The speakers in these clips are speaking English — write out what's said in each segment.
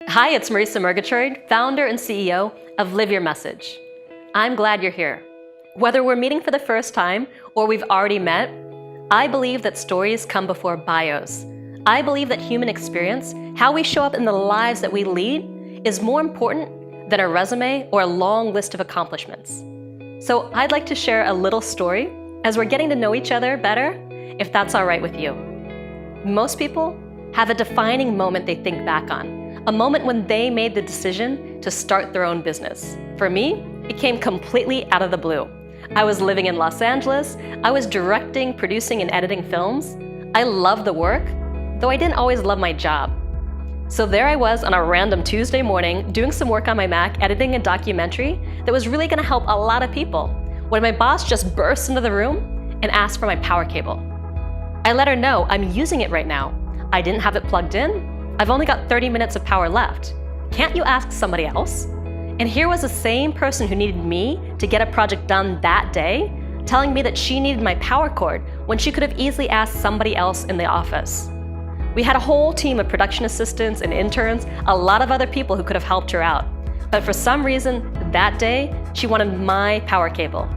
Hi, it's Marisa Murgatroyd, founder and CEO of Live Your Message. I'm glad you're here. Whether we're meeting for the first time or we've already met, I believe that stories come before bios. I believe that human experience, how we show up in the lives that we lead, is more important than a resume or a long list of accomplishments. So I'd like to share a little story as we're getting to know each other better, if that's all right with you. Most people have a defining moment they think back on, a moment when they made the decision to start their own business. For me, it came completely out of the blue. I was living in Los Angeles. I was directing, producing, and editing films. I loved the work, though I didn't always love my job. So there I was on a random Tuesday morning, doing some work on my Mac, editing a documentary that was really gonna help a lot of people, when my boss just burst into the room and asked for my power cable. I let her know I'm using it right now. I didn't have it plugged in. I've only got 30 minutes of power left. Can't you ask somebody else? And here was the same person who needed me to get a project done that day, telling me that she needed my power cord when she could have easily asked somebody else in the office. We had a whole team of production assistants and interns, a lot of other people who could have helped her out. But for some reason, that day, she wanted my power cable.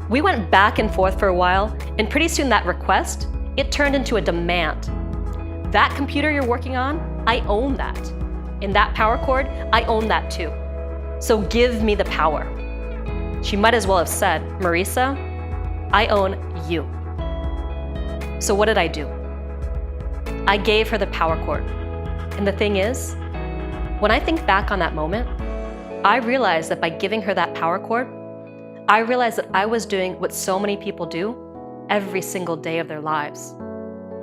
We went back and forth for a while, and pretty soon that request, it turned into a demand. That computer you're working on, I own that. And that power cord, I own that too. So give me the power. She might as well have said, Marisa, I own you. So what did I do? I gave her the power cord. And the thing is, when I think back on that moment, I realized that by giving her that power cord, I realized that I was doing what so many people do every single day of their lives.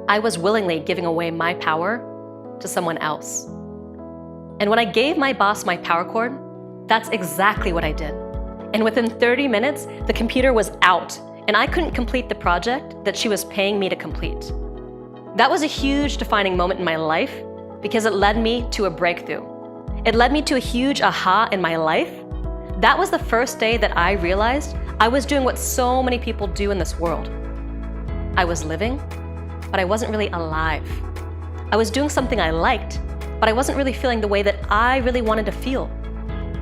I was willingly giving away my power to someone else. And when I gave my boss my power cord, that's exactly what I did. And within 30 minutes, the computer was out, and I couldn't complete the project that she was paying me to complete. That was a huge defining moment in my life because it led me to a breakthrough. It led me to a huge aha in my life. That was the first day that I realized I was doing what so many people do in this world. I was living, but I wasn't really alive. I was doing something I liked, but I wasn't really feeling the way that I really wanted to feel.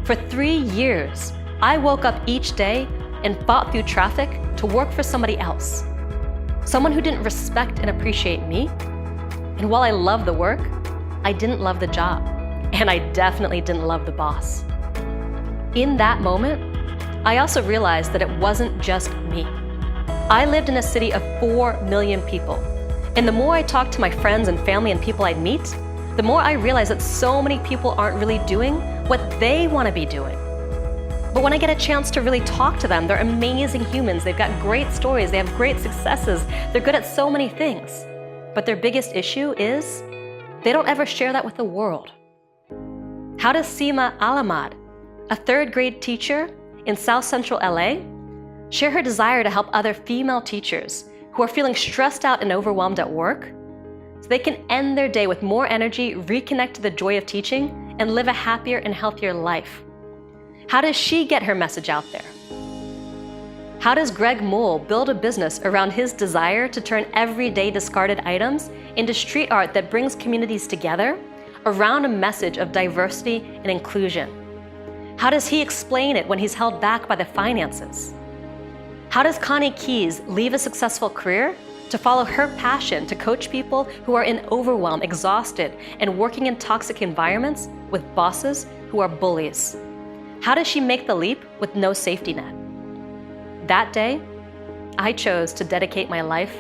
For 3 years, I woke up each day and fought through traffic to work for somebody else. Someone who didn't respect and appreciate me. And while I loved the work, I didn't love the job. And I definitely didn't love the boss. In that moment, I also realized that it wasn't just me. I lived in a city of 4 million people. And the more I talked to my friends and family and people I'd meet, the more I realized that so many people aren't really doing what they want to be doing. But when I get a chance to really talk to them, they're amazing humans. They've got great stories. They have great successes. They're good at so many things. But their biggest issue is they don't ever share that with the world. How does Seema Alamad, a 3rd grade teacher in South Central LA, share her desire to help other female teachers who are feeling stressed out and overwhelmed at work so they can end their day with more energy, reconnect to the joy of teaching, and live a happier and healthier life? How does she get her message out there? How does Greg Moul build a business around his desire to turn everyday discarded items into street art that brings communities together around a message of diversity and inclusion? How does he explain it when he's held back by the finances? How does Connie Keyse leave a successful career to follow her passion to coach people who are in overwhelm, exhausted, and working in toxic environments with bosses who are bullies? How does she make the leap with no safety net? That day, I chose to dedicate my life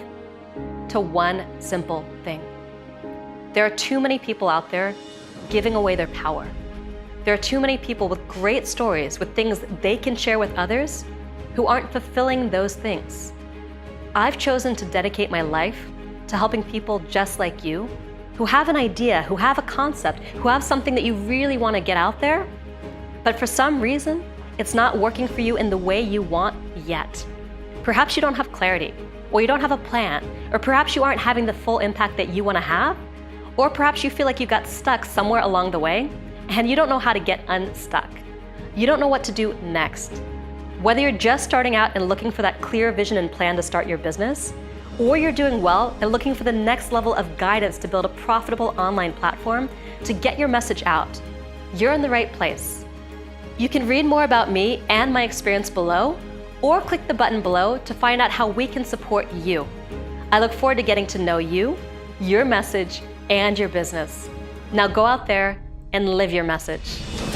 to one simple thing. There are too many people out there giving away their power. There are too many people with great stories, with things that they can share with others, who aren't fulfilling those things. I've chosen to dedicate my life to helping people just like you, who have an idea, who have a concept, who have something that you really want to get out there, but for some reason, it's not working for you in the way you want yet. Perhaps you don't have clarity, or you don't have a plan, or perhaps you aren't having the full impact that you want to have, or perhaps you feel like you got stuck somewhere along the way and you don't know how to get unstuck. You don't know what to do next. Whether you're just starting out and looking for that clear vision and plan to start your business, or you're doing well and looking for the next level of guidance to build a profitable online platform, to get your message out, you're in the right place. You can read more about me and my experience below, or click the button below to find out how we can support you. I look forward to getting to know you, your message, and your business. Now go out there and live your message.